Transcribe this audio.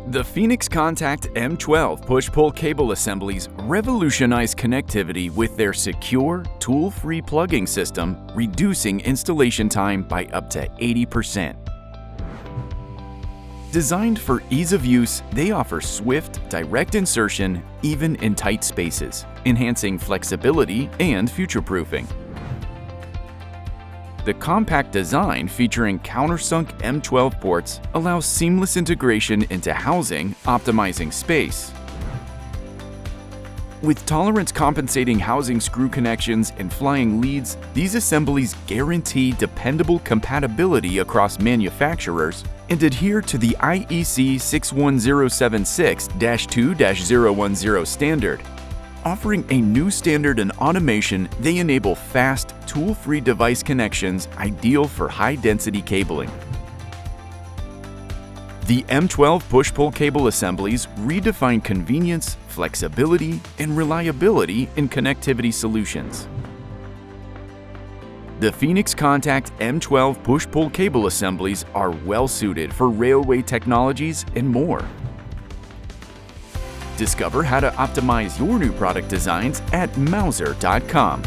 The Phoenix Contact M12 push-pull cable assemblies revolutionize connectivity with their secure, tool-free plugging system, reducing installation time by up to 80%. Designed for ease of use, they offer swift, direct insertion, even in tight spaces, enhancing flexibility and future-proofing. The compact design featuring countersunk M12 ports allows seamless integration into housing, optimizing space. With tolerance-compensating housing screw connections and flying leads, these assemblies guarantee dependable compatibility across manufacturers and adhere to the IEC 61076-2-010 standard. Offering a new standard in automation, they enable fast, tool-free device connections ideal for high-density cabling. The M12 push-pull cable assemblies redefine convenience, flexibility, and reliability in connectivity solutions. The Phoenix Contact M12 push-pull cable assemblies are well-suited for railway technologies and more. Discover how to optimize your new product designs at Mouser.com.